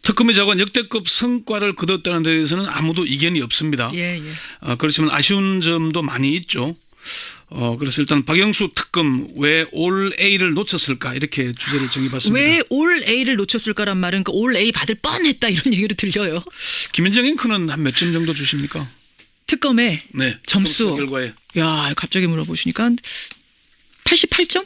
특검의 자관 역대급 성과를 거뒀다는 데 대해서는 아무도 이견이 없습니다. 예, 예. 그렇지만 아쉬운 점도 많이 있죠. 그래서 일단 박영수 특검 왜 올 A를 놓쳤을까 이렇게 주제를 정해봤습니다. 왜 올 A를 놓쳤을까란 말은 그 올 A 받을 뻔했다 이런 얘기로 들려요. 김현정 앵커는 한 몇 점 정도 주십니까? 특검의 네, 점수. 결과에. 야, 갑자기 물어보시니까 88점?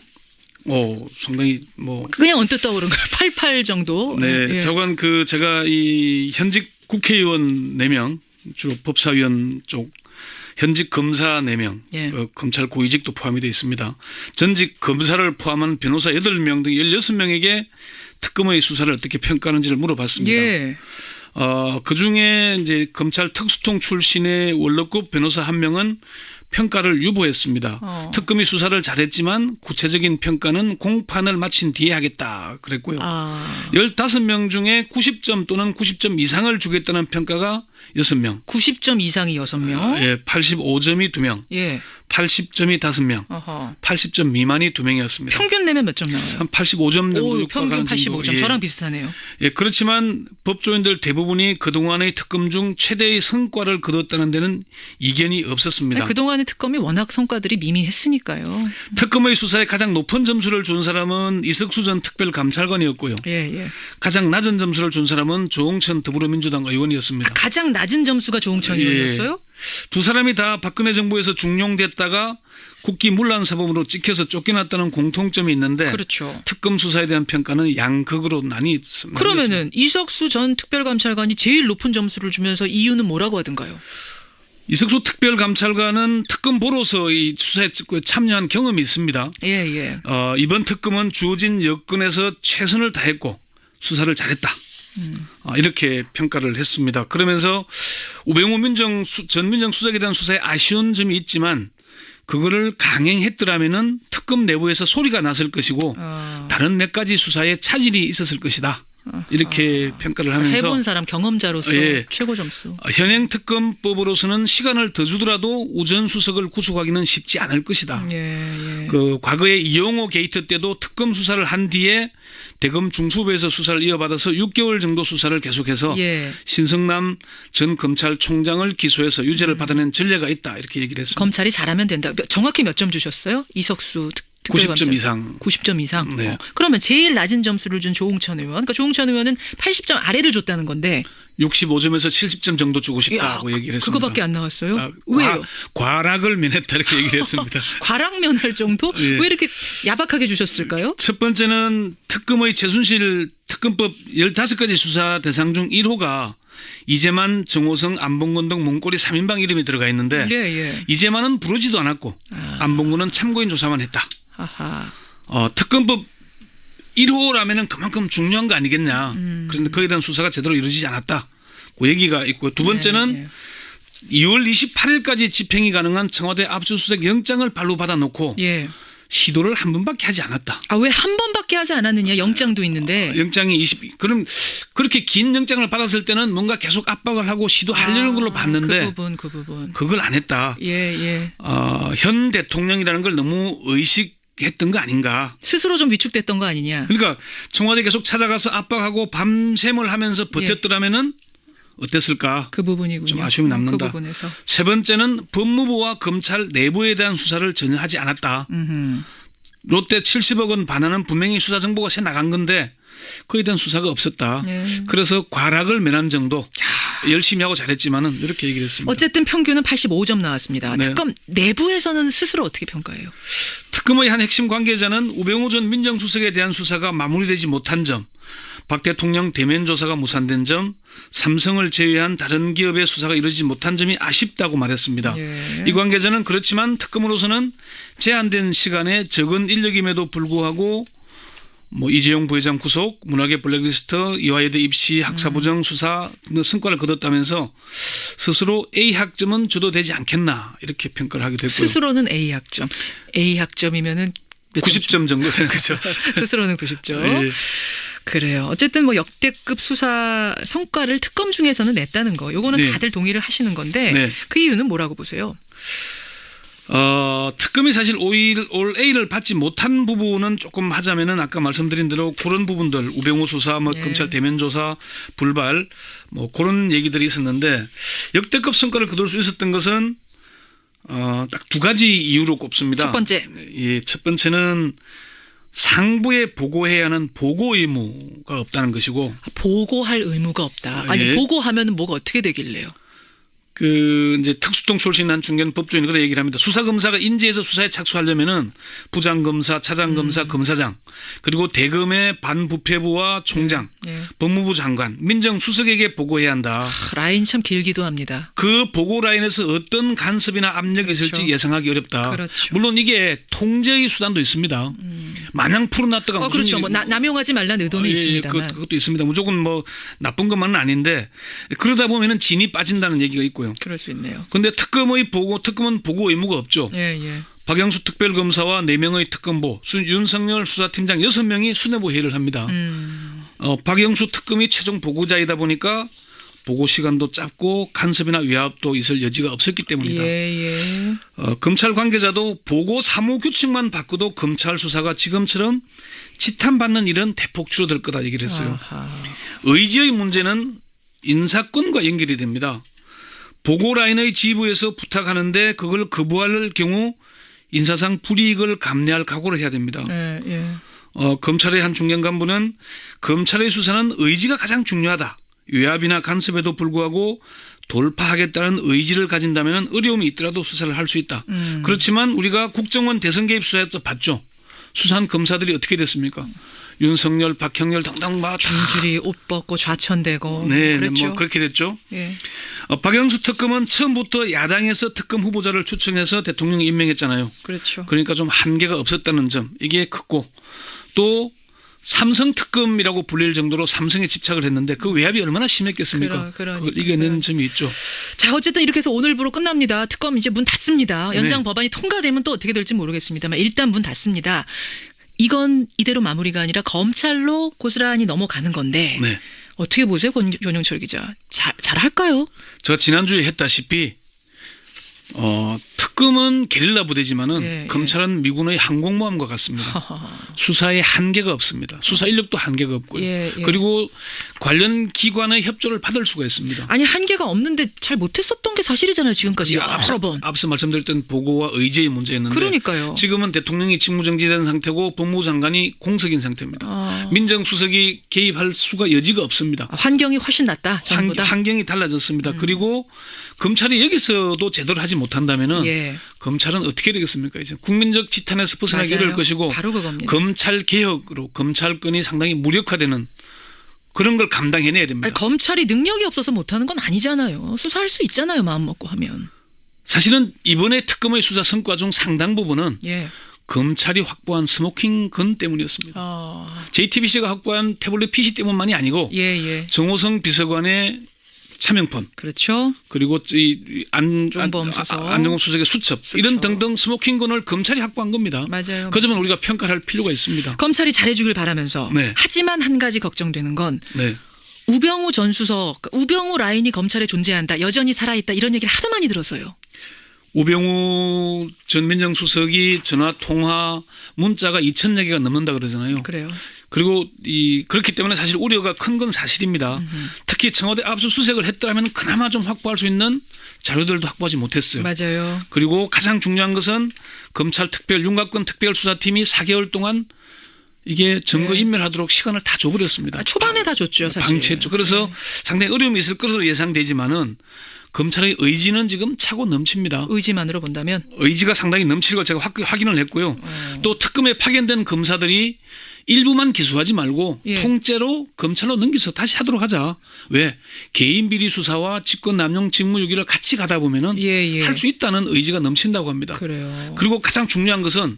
상당히 뭐 그냥 언뜻 떠오른 거예요. 88 정도. 네, 예. 저건 제가 이 현직 국회의원 4명 주로 법사위원 쪽 현직 검사 4명, 예. 검찰 고위직도 포함이 되어 있습니다. 전직 검사를 포함한 변호사 8명 등 16명에게 특검의 수사를 어떻게 평가하는지를 물어봤습니다. 예. 그중에 이제 검찰 특수통 출신의 원로급 변호사 1명은 평가를 유보했습니다. 특검이 수사를 잘했지만 구체적인 평가는 공판을 마친 뒤에 하겠다 그랬고요. 15명 중에 90점 또는 90점 이상을 주겠다는 평가가 6명. 90점 이상이 6명. 예, 85점이 2명. 예. 80점이 5명. 어허. 80점 미만이 2명이었습니다. 평균 내면 몇 점 나와요? 한 85점 정도 평균 육박하는 85점. 정도. 예. 저랑 비슷하네요. 예, 그렇지만 법조인들 대부분이 그동안의 특검 중 최대의 성과를 거뒀다는 데는 이견이 없었습니다. 아니, 그동안의 특검이 워낙 성과들이 미미했으니까요. 특검의 수사에 가장 높은 점수를 준 사람은 이석수 전 특별감찰관이었고요. 예, 예. 가장 낮은 점수를 준 사람은 조홍천 더불어민주당 의원이었습니다. 가장 낮은 점수가 조홍천 예. 의원이었어요? 두 사람이 다 박근혜 정부에서 중용됐다가 국기 문란 사범으로 찍혀서 쫓겨났다는 공통점이 있는데 그렇죠. 특검 수사에 대한 평가는 양극으로 나뉘었습니다. 그러면은 이석수 전 특별감찰관이 제일 높은 점수를 주면서 이유는 뭐라고 하던가요? 이석수 특별감찰관은 특검 보로서 이 수사에 참여한 경험이 있습니다. 예, 예. 이번 특검은 주어진 여건에서 최선을 다했고 수사를 잘했다. 이렇게 평가를 했습니다. 그러면서 우병우 전 민정수석에 대한 수사에 아쉬운 점이 있지만 그거를 강행했더라면은 특검 내부에서 소리가 났을 것이고 다른 몇 가지 수사에 차질이 있었을 것이다. 이렇게 평가를 하면서 해본 사람 경험자로서 예. 최고 점수. 현행 특검법으로서는 시간을 더 주더라도 우전 수석을 구속하기는 쉽지 않을 것이다. 예, 예. 과거에 이용호 게이트 때도 특검 수사를 한 뒤에 대검 중수부에서 수사를 이어받아서 6개월 정도 수사를 계속해서 예. 신성남 전 검찰총장을 기소해서 유죄를 받아낸 전례가 있다. 이렇게 얘기를 했습니다. 검찰이 잘하면 된다. 정확히 몇 점 주셨어요? 이석수 90점 이상. 90점 이상. 네. 그러면 제일 낮은 점수를 준 조홍천 의원. 그러니까 조홍천 의원은 80점 아래를 줬다는 건데. 65점에서 70점 정도 주고 싶다고 얘기를 했습니다. 그거밖에 안 나왔어요? 왜요? 과락을 면했다 이렇게 얘기를 했습니다. 과락면할 정도? 예. 왜 이렇게 야박하게 주셨을까요? 첫 번째는 특검의 최순실 특검법 15가지 수사 대상 중 1호가 이재만, 정호성, 안봉근 등 문고리 3인방 이름이 들어가 있는데 예, 예. 이재만은 부르지도 않았고 안봉근은 참고인 조사만 했다. 아하. 특검법 1호라면은 그만큼 중요한 거 아니겠냐. 그런데 거기에 대한 수사가 제대로 이루어지지 않았다. 그 얘기가 있고 두 번째는 2월 28일까지 집행이 가능한 청와대 압수수색 영장을 발부받아 놓고 예. 시도를 한 번밖에 하지 않았다. 왜 한 번밖에 하지 않았느냐? 영장도 있는데. 영장이 그럼 그렇게 긴 영장을 받았을 때는 뭔가 계속 압박을 하고 시도하려는 걸로 봤는데 그 부분. 그걸 안 했다. 예, 예. 현 대통령이라는 걸 너무 의식했던 거 아닌가. 스스로 좀 위축됐던 거 아니냐. 그러니까 청와대 계속 찾아가서 압박하고 밤샘을 하면서 버텼더라면은 어땠을까? 그 부분이군요. 좀 아쉬움이 남는다. 그 부분에서. 세 번째는 법무부와 검찰 내부에 대한 수사를 전혀 하지 않았다. 롯데 70억 원 반환은 분명히 수사 정보가 새 나간 건데 그에 대한 수사가 없었다. 네. 그래서 과락을 면한 정도. 열심히 하고 잘했지만은 이렇게 얘기를 했습니다. 어쨌든 평균은 85점 나왔습니다. 네. 특검 내부에서는 스스로 어떻게 평가해요? 특검의 한 핵심 관계자는 우병우 전 민정수석에 대한 수사가 마무리되지 못한 점, 박 대통령 대면 조사가 무산된 점, 삼성을 제외한 다른 기업의 수사가 이루어지지 못한 점이 아쉽다고 말했습니다. 예. 이 관계자는 그렇지만 특검으로서는 제한된 시간에 적은 인력임에도 불구하고 이재용 부회장 구속, 문화계 블랙리스트, 이화여대 입시 학사부정 수사 등 성과를 거뒀다면서 스스로 A 학점은 줘도 되지 않겠나 이렇게 평가를 하게 됐고요. 스스로는 A 학점. A 학점이면은 90점 정도 되는 거죠. 스스로는 90점. 예. 그래요. 어쨌든 역대급 수사 성과를 특검 중에서는 냈다는 거. 요거는 네. 다들 동의를 하시는 건데 네. 그 이유는 뭐라고 보세요? 특검이 사실 올 A를 받지 못한 부분은 조금 하자면은 아까 말씀드린 대로 그런 부분들 우병우 수사, 뭐 네. 검찰 대면 조사, 불발 뭐 그런 얘기들이 있었는데 역대급 성과를 거둘 수 있었던 것은 딱 두 가지 이유로 꼽습니다. 첫 번째. 예, 첫 번째는 상부에 보고해야 하는 보고 의무가 없다는 것이고 보고할 의무가 없다. 아니 예. 보고하면은 뭐가 어떻게 되길래요? 이제 특수통 출신한 중견 법조인 그런 얘기를 합니다. 수사검사가 인지해서 수사에 착수하려면은 부장검사, 차장검사, 검사장 그리고 대검의 반부패부와 총장, 네. 법무부 장관, 민정수석에게 보고해야 한다. 라인 참 길기도 합니다. 그 보고 라인에서 어떤 간섭이나 압력이 그렇죠. 있을지 예상하기 어렵다. 그렇죠. 물론 이게 통제의 수단도 있습니다. 마냥 풀어놨다가 무슨 그렇죠. 일이 뭐 남용하지 말라는 의도는 예, 있습니다만. 그것도 있습니다. 무조건 뭐 나쁜 것만은 아닌데 그러다 보면은 진이 빠진다는 얘기가 있고요. 그럴 수 있네요. 근데 특검은 보고 의무가 없죠. 예, 예. 박영수 특별검사와 4명의 특검보, 윤석열 수사팀장 6명이 수뇌부 회의를 합니다. 박영수 특검이 최종 보고자이다 보니까 보고 시간도 짧고 간섭이나 위압도 있을 여지가 없었기 때문이다. 예, 예. 검찰 관계자도 보고 사무 규칙만 바꾸도 검찰 수사가 지금처럼 지탄받는 일은 대폭 줄어들 거다 얘기를 했어요. 아하. 의지의 문제는 인사권과 연결이 됩니다. 보고 라인의 지부에서 부탁하는데 그걸 거부할 경우 인사상 불이익을 감내할 각오를 해야 됩니다. 예, 예. 검찰의 한 중견 간부는 검찰의 수사는 의지가 가장 중요하다. 외압이나 간섭에도 불구하고 돌파하겠다는 의지를 가진다면 어려움이 있더라도 수사를 할 수 있다. 그렇지만 우리가 국정원 대선 개입 수사에도 봤죠. 수사한 검사들이 어떻게 됐습니까? 윤석열, 박형렬 등등 막 줄줄이 옷 벗고 좌천되고 네, 그랬죠. 뭐 그렇게 됐죠. 예. 박영수 특검은 처음부터 야당에서 특검 후보자를 추천해서 대통령이 임명했잖아요. 그렇죠. 그러니까 좀 한계가 없었다는 점 이게 컸고 또 삼성 특검이라고 불릴 정도로 삼성에 집착을 했는데 그 외압이 얼마나 심했겠습니까? 그러니까. 그걸 이겨낸 점이 있죠. 자, 어쨌든 이렇게 해서 오늘부로 끝납니다. 특검 이제 문 닫습니다. 연장 네. 법안이 통과되면 또 어떻게 될지 모르겠습니다만 일단 문 닫습니다. 이건 이대로 마무리가 아니라 검찰로 고스란히 넘어가는 건데 네. 어떻게 보세요, 권영철 기자? 잘할까요? 제가 지난주에 했다시피 특검은 게릴라 부대지만은 예, 예. 검찰은 미군의 항공모함과 같습니다. 수사에 한계가 없습니다. 수사 인력도 한계가 없고요. 예, 예. 그리고 관련 기관의 협조를 받을 수가 있습니다. 아니 한계가 없는데 잘 못했었던 게 사실이잖아요. 지금까지 여러 앞서 번. 말씀드렸던 보고와 의제의 문제였는데 그러니까요. 지금은 대통령이 직무정지된 상태고 법무부 장관이 공석인 상태입니다. 민정수석이 개입할 수가 여지가 없습니다. 환경이 훨씬 낫다. 전보다. 환경이 달라졌습니다. 그리고 검찰이 여기서도 제대로 하지 못한다면은 예. 검찰은 어떻게 되겠습니까? 이제 국민적 지탄에서 벗어나기 맞아요. 어려울 것이고 바로 그겁니다. 검찰 개혁으로 검찰권이 상당히 무력화되는 그런 걸 감당해내야 됩니다. 아니, 검찰이 능력이 없어서 못하는 건 아니잖아요. 수사할 수 있잖아요. 마음 먹고 하면. 사실은 이번에 특검의 수사 성과 중 상당 부분은 예. 검찰이 확보한 스모킹 건 때문이었습니다. JTBC가 확보한 태블릿 PC 때문만이 아니고 예, 예. 정호성 비서관의 차명폰 그렇죠. 그리고 안종범 수석. 안종범 수석의 수첩 이런 등등 스모킹건을 검찰이 확보한 겁니다. 맞아요. 그 점은 우리가 평가할 필요가 있습니다. 검찰이 잘해주길 바라면서 네. 하지만 한 가지 걱정되는 건 네. 우병우 전 수석, 우병우 라인이 검찰에 존재한다. 여전히 살아있다. 이런 얘기를 하도 많이 들어서요. 우병우 전 민정수석이 전화 통화 문자가 2,000여 개가 넘는다 그러잖아요. 그래요. 그리고 그렇기 때문에 사실 우려가 큰 건 사실입니다. 특히 청와대 압수수색을 했더라면 그나마 좀 확보할 수 있는 자료들도 확보하지 못했어요. 맞아요. 그리고 가장 중요한 것은 검찰 윤곽근 특별수사팀이 4개월 동안 이게 증거 인멸하도록 시간을 다 줘버렸습니다. 초반에 다 줬죠, 사실. 방치했죠. 그래서 상당히 어려움이 있을 것으로 예상되지만은 검찰의 의지는 지금 차고 넘칩니다. 의지만으로 본다면. 의지가 상당히 넘치는 걸 제가 확인을 했고요. 또 특검에 파견된 검사들이 일부만 기소하지 말고 예. 통째로 검찰로 넘겨서 다시 하도록 하자. 왜? 개인 비리 수사와 직권 남용 직무유기를 같이 가다 보면은 예. 할 수 있다는 의지가 넘친다고 합니다. 그래요. 그리고 가장 중요한 것은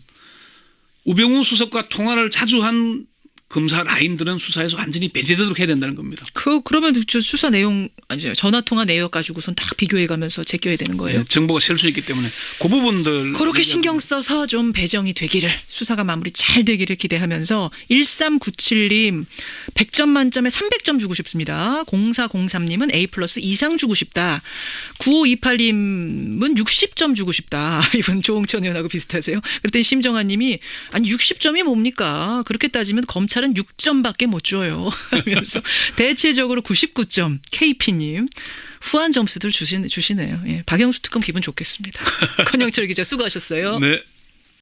우병우 수석과 통화를 자주 한 검사 라인들은 수사에서 완전히 배제되도록 해야 된다는 겁니다. 그러면 저 수사 내용 아니죠. 전화 통화 내역 가지고선 딱 비교해가면서 제껴야 되는 거예요. 네, 정보가 셀 수 있기 때문에 그 부분들 그렇게 신경 써서 좀 배정이 되기를 수사가 마무리 잘 되기를 기대하면서 1397님 100점 만점에 300점 주고 싶습니다. 0403님은 A+ 이상 주고 싶다. 9528님은 60점 주고 싶다. 이분 조홍천 의원하고 비슷하세요. 그랬더니 심정아님이 아니 60점이 뭡니까? 그렇게 따지면 검찰은 6점밖에 못 줘요. 하면서 대체적으로 99점 KP님. 후한 점수들 주시네요. 예, 박영수 특검 기분 좋겠습니다. 권영철 기자 수고하셨어요. 네.